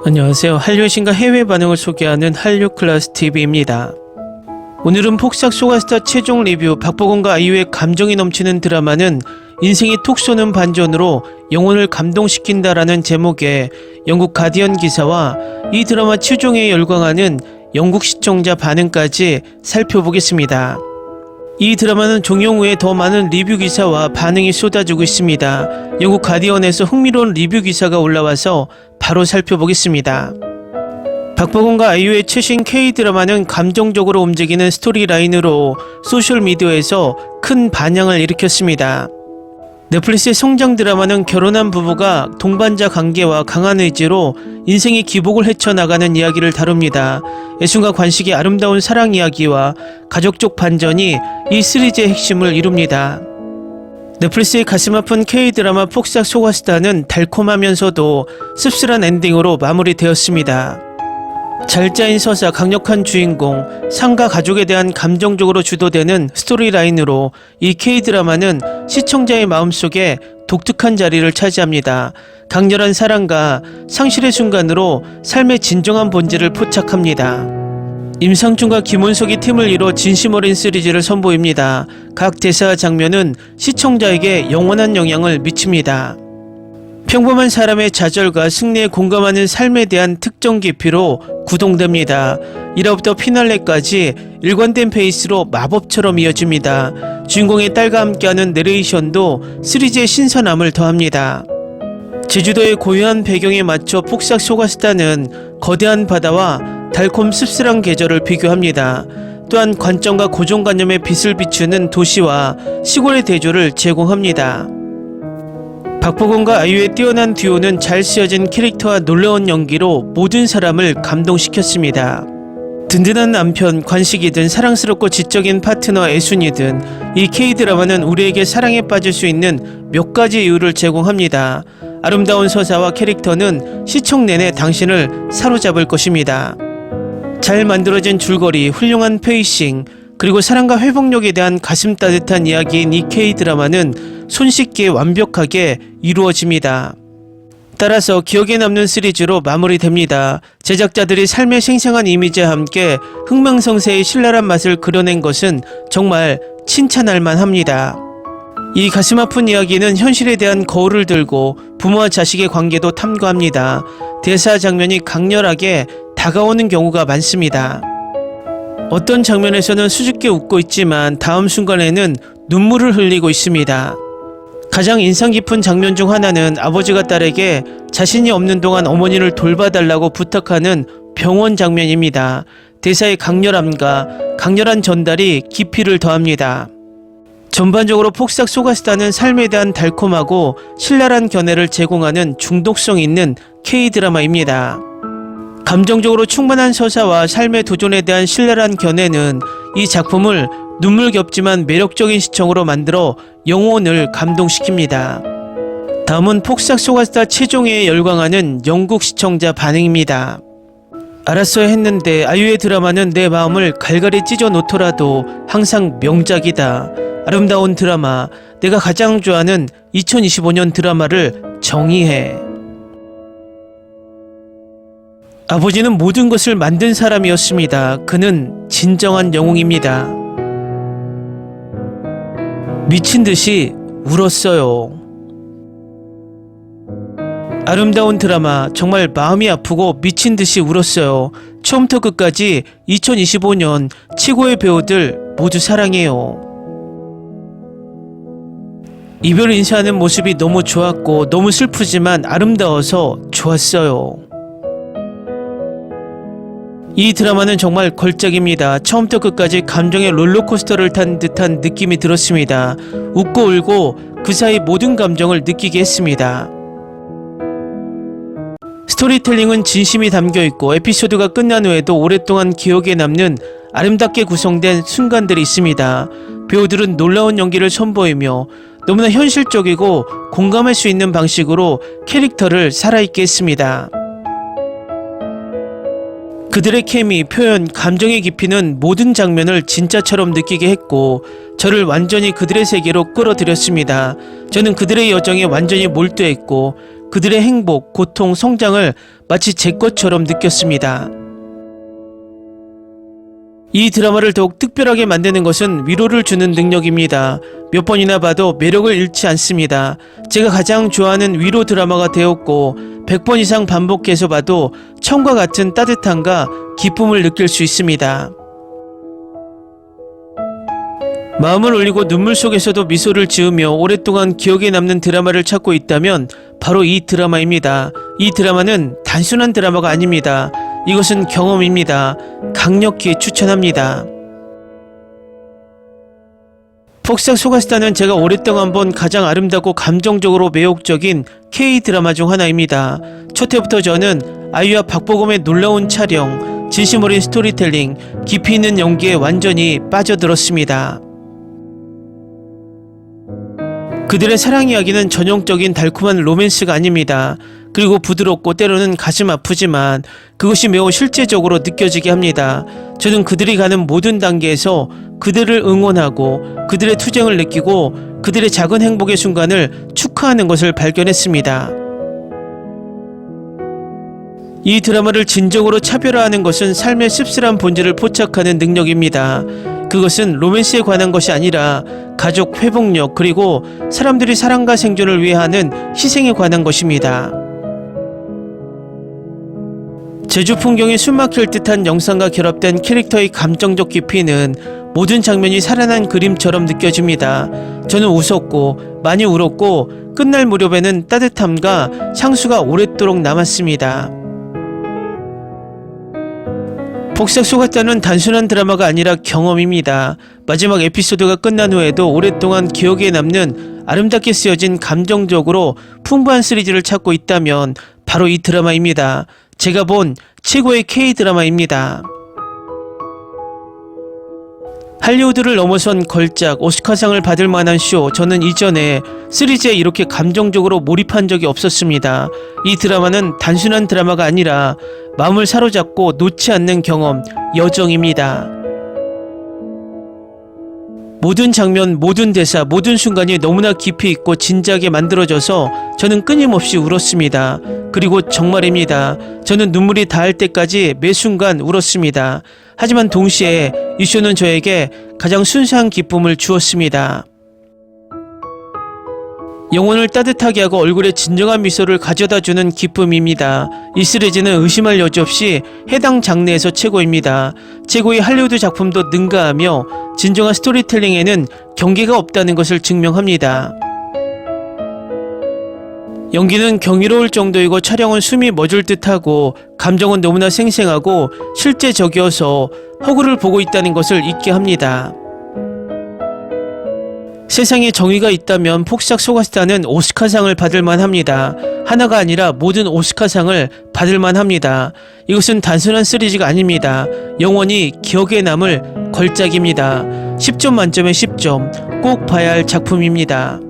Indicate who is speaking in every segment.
Speaker 1: 안녕하세요. 한류의 신과 해외 반응을 소개하는 한류클래스TV입니다. 오늘은 폭삭 소가스타 최종 리뷰 박보검과 아이유의 감정이 넘치는 드라마는 인생이 톡 쏘는 반전으로 영혼을 감동시킨다라는 제목의 영국 가디언 기사와 이 드라마 최종에 열광하는 영국 시청자 반응까지 살펴보겠습니다. 이 드라마는 종영 후에 더 많은 리뷰 기사와 반응이 쏟아지고 있습니다. 영국 가디언에서 흥미로운 리뷰 기사가 올라와서 바로 살펴보겠습니다. 박보검과 아이유의 최신 K-드라마는 감정적으로 움직이는 스토리라인으로 소셜미디어에서 큰 반향을 일으켰습니다. 넷플릭스의 성장 드라마는 결혼한 부부가 동반자 관계와 강한 의지로 인생의 기복을 헤쳐나가는 이야기를 다룹니다. 애순과 관식의 아름다운 사랑 이야기와 가족적 반전이 이 시리즈의 핵심을 이룹니다. 넷플릭스의 가슴 아픈 K-드라마 폭삭 소가스타는 달콤하면서도 씁쓸한 엔딩으로 마무리되었습니다. 잘 짜인 서사, 강력한 주인공, 상과 가족에 대한 감정적으로 주도되는 스토리라인으로 이 K-드라마는 시청자의 마음속에 독특한 자리를 차지합니다. 강렬한 사랑과 상실의 순간으로 삶의 진정한 본질을 포착합니다. 임상준과 김원석이 팀을 이뤄 진심 어린 시리즈를 선보입니다. 각 대사 장면은 시청자에게 영원한 영향을 미칩니다. 평범한 사람의 좌절과 승리에 공감하는 삶에 대한 특정 깊이로 구동됩니다. 1화부터 피날레까지 일관된 페이스로 마법처럼 이어집니다. 주인공의 딸과 함께하는 내레이션도 시리즈의 신선함을 더합니다. 제주도의 고요한 배경에 맞춰 폭삭 소가스타는 거대한 바다와 달콤 씁쓸한 계절을 비교합니다. 또한 관점과 고정관념의 빛을 비추는 도시와 시골의 대조를 제공합니다. 박보검과 아이유의 뛰어난 듀오는 잘 쓰여진 캐릭터와 놀라운 연기로 모든 사람을 감동시켰습니다. 든든한 남편 관식이든 사랑스럽고 지적인 파트너 애순이든 이 K-드라마는 우리에게 사랑에 빠질 수 있는 몇 가지 이유를 제공합니다. 아름다운 서사와 캐릭터는 시청 내내 당신을 사로잡을 것입니다. 잘 만들어진 줄거리, 훌륭한 페이싱, 그리고 사랑과 회복력에 대한 가슴 따뜻한 이야기인 이 K-드라마는 손쉽게 완벽하게 이루어집니다. 따라서 기억에 남는 시리즈로 마무리됩니다. 제작자들이 삶의 생생한 이미지와 함께 흥망성쇠의 신랄한 맛을 그려낸 것은 정말 칭찬할 만합니다. 이 가슴 아픈 이야기는 현실에 대한 거울을 들고 부모와 자식의 관계도 탐구합니다. 대사 장면이 강렬하게 다가오는 경우가 많습니다. 어떤 장면에서는 수줍게 웃고 있지만 다음 순간에는 눈물을 흘리고 있습니다. 가장 인상 깊은 장면 중 하나는 아버지가 딸에게 자신이 없는 동안 어머니를 돌봐달라고 부탁하는 병원 장면입니다. 대사의 강렬함과 강렬한 전달이 깊이를 더합니다. 전반적으로 폭삭 소가스타는 삶에 대한 달콤하고 신랄한 견해를 제공하는 중독성 있는 K-드라마입니다. 감정적으로 충만한 서사와 삶의 도전에 대한 신랄한 견해는 이 작품을 눈물겹지만 매력적인 시청으로 만들어 영혼을 감동시킵니다. 다음은 폭삭 소가스타 최종회에 열광하는 영국 시청자 반응입니다. 알았어야 했는데 아이유의 드라마는 내 마음을 갈갈이 찢어 놓더라도 항상 명작이다. 아름다운 드라마, 내가 가장 좋아하는 2025년 드라마를 정의해. 아버지는 모든 것을 만든 사람이었습니다. 그는 진정한 영웅입니다. 미친 듯이 울었어요. 아름다운 드라마, 정말 마음이 아프고 미친 듯이 울었어요. 처음부터 끝까지 2025년 최고의 배우들 모두 사랑해요. 이별 인사하는 모습이 너무 좋았고 너무 슬프지만 아름다워서 좋았어요. 이 드라마는 정말 걸작입니다. 처음부터 끝까지 감정의 롤러코스터를 탄 듯한 느낌이 들었습니다. 웃고 울고 그 사이 모든 감정을 느끼게 했습니다. 스토리텔링은 진심이 담겨있고 에피소드가 끝난 후에도 오랫동안 기억에 남는 아름답게 구성된 순간들이 있습니다. 배우들은 놀라운 연기를 선보이며 너무나 현실적이고 공감할 수 있는 방식으로 캐릭터를 살아있게 했습니다. 그들의 케미, 표현, 감정의 깊이는 모든 장면을 진짜처럼 느끼게 했고 저를 완전히 그들의 세계로 끌어들였습니다. 저는 그들의 여정에 완전히 몰두했고 그들의 행복, 고통, 성장을 마치 제 것처럼 느꼈습니다. 이 드라마를 더욱 특별하게 만드는 것은 위로를 주는 능력입니다. 몇 번이나 봐도 매력을 잃지 않습니다. 제가 가장 좋아하는 위로 드라마가 되었고 100번 이상 반복해서 봐도 처음과 같은 따뜻함과 기쁨을 느낄 수 있습니다. 마음을 올리고 눈물 속에서도 미소를 지으며 오랫동안 기억에 남는 드라마를 찾고 있다면 바로 이 드라마입니다. 이 드라마는 단순한 드라마가 아닙니다. 이것은 경험입니다. 강력히 추천합니다. 폭삭 소가스타는 제가 오랫동안 본 가장 아름답고 감정적으로 매혹적인 K-드라마 중 하나입니다. 첫 해부터 저는 아이유와 박보검의 놀라운 촬영, 진심 어린 스토리텔링, 깊이 있는 연기에 완전히 빠져들었습니다. 그들의 사랑 이야기는 전형적인 달콤한 로맨스가 아닙니다. 그리고 부드럽고 때로는 가슴 아프지만 그것이 매우 실제적으로 느껴지게 합니다. 저는 그들이 가는 모든 단계에서 그들을 응원하고 그들의 투쟁을 느끼고 그들의 작은 행복의 순간을 축하하는 것을 발견했습니다. 이 드라마를 진정으로 차별화하는 것은 삶의 씁쓸한 본질을 포착하는 능력입니다. 그것은 로맨스에 관한 것이 아니라 가족 회복력 그리고 사람들이 사랑과 생존을 위해 하는 희생에 관한 것입니다. 제주 풍경이 숨막힐 듯한 영상과 결합된 캐릭터의 감정적 깊이는 모든 장면이 살아난 그림처럼 느껴집니다. 저는 웃었고 많이 울었고 끝날 무렵에는 따뜻함과 향수가 오랫도록 남았습니다. 폭삭 소가스타는 단순한 드라마가 아니라 경험입니다. 마지막 에피소드가 끝난 후에도 오랫동안 기억에 남는 아름답게 쓰여진 감정적으로 풍부한 시리즈를 찾고 있다면 바로 이 드라마입니다. 제가 본 최고의 K-드라마입니다. 할리우드를 넘어선 걸작, 오스카상을 받을 만한 쇼. 저는 이전에 시리즈에 이렇게 감정적으로 몰입한 적이 없었습니다. 이 드라마는 단순한 드라마가 아니라 마음을 사로잡고 놓지 않는 경험, 여정입니다. 모든 장면, 모든 대사, 모든 순간이 너무나 깊이 있고 진지하게 만들어져서 저는 끊임없이 울었습니다. 그리고 정말입니다. 저는 눈물이 닿을 때까지 매 순간 울었습니다. 하지만 동시에 이 쇼는 저에게 가장 순수한 기쁨을 주었습니다. 영혼을 따뜻하게 하고 얼굴에 진정한 미소를 가져다주는 기쁨입니다. 이 시리즈는 의심할 여지 없이 해당 장르에서 최고입니다. 최고의 할리우드 작품도 능가하며 진정한 스토리텔링에는 경계가 없다는 것을 증명합니다. 연기는 경이로울 정도이고 촬영은 숨이 멎을 듯하고 감정은 너무나 생생하고 실제적이어서 허구를 보고 있다는 것을 잊게 합니다. 세상에 정의가 있다면 폭삭 소가스타는 오스카상을 받을만 합니다. 하나가 아니라 모든 오스카상을 받을만 합니다. 이것은 단순한 시리즈가 아닙니다. 영원히 기억에 남을 걸작입니다. 10점 만점에 10점, 꼭 봐야 할 작품입니다.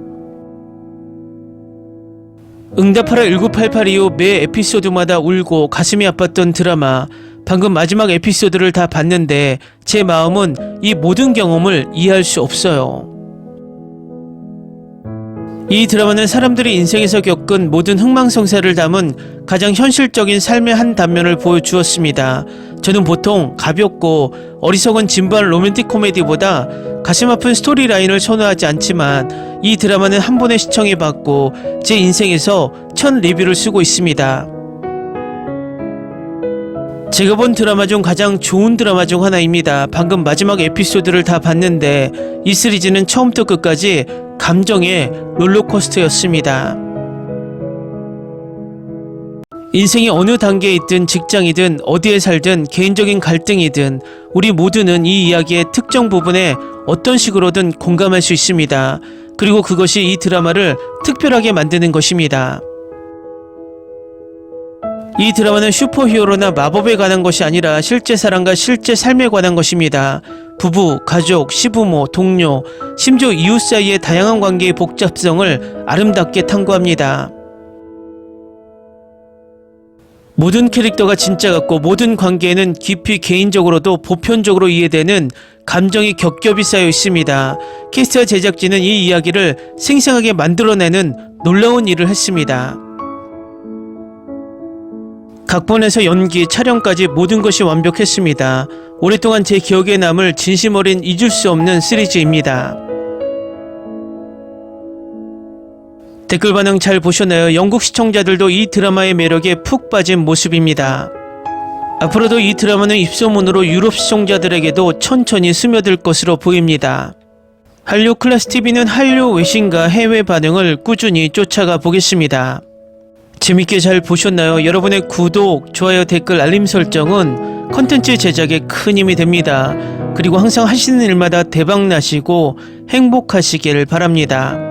Speaker 1: 응답하라 1988 이후 매 에피소드마다 울고 가슴이 아팠던 드라마. 방금 마지막 에피소드를 다 봤는데 제 마음은 이 모든 경험을 이해할 수 없어요. 이 드라마는 사람들이 인생에서 겪은 모든 흥망성쇠를 담은 가장 현실적인 삶의 한 단면을 보여주었습니다. 저는 보통 가볍고 어리석은 진부한 로맨틱 코미디보다 가슴 아픈 스토리라인을 선호하지 않지만 이 드라마는 한 번에 시청해봤고 제 인생에서 첫 리뷰를 쓰고 있습니다. 제가 본 드라마 중 가장 좋은 드라마 중 하나입니다. 방금 마지막 에피소드를 다 봤는데 이 시리즈는 처음부터 끝까지 감정의 롤러코스터였습니다. 인생이 어느 단계에 있든 직장이든 어디에 살든 개인적인 갈등이든 우리 모두는 이 이야기의 특정 부분에 어떤 식으로든 공감할 수 있습니다. 그리고 그것이 이 드라마를 특별하게 만드는 것입니다. 이 드라마는 슈퍼히어로나 마법에 관한 것이 아니라 실제 사랑과 실제 삶에 관한 것입니다. 부부, 가족, 시부모, 동료, 심지어 이웃 사이의 다양한 관계의 복잡성을 아름답게 탐구합니다. 모든 캐릭터가 진짜 같고 모든 관계에는 깊이 개인적으로도 보편적으로 이해되는 감정이 겹겹이 쌓여 있습니다. 캐스트와 제작진은 이 이야기를 생생하게 만들어내는 놀라운 일을 했습니다. 각본에서 연기, 촬영까지 모든 것이 완벽했습니다. 오랫동안 제 기억에 남을 진심 어린 잊을 수 없는 시리즈입니다. 댓글 반응 잘 보셨나요? 영국 시청자들도 이 드라마의 매력에 푹 빠진 모습입니다. 앞으로도 이 드라마는 입소문으로 유럽 시청자들에게도 천천히 스며들 것으로 보입니다. 한류 클래스 TV는 한류 외신과 해외 반응을 꾸준히 쫓아가 보겠습니다. 재밌게 잘 보셨나요? 여러분의 구독, 좋아요, 댓글, 알림 설정은 컨텐츠 제작에 큰 힘이 됩니다. 그리고 항상 하시는 일마다 대박 나시고 행복하시길 바랍니다.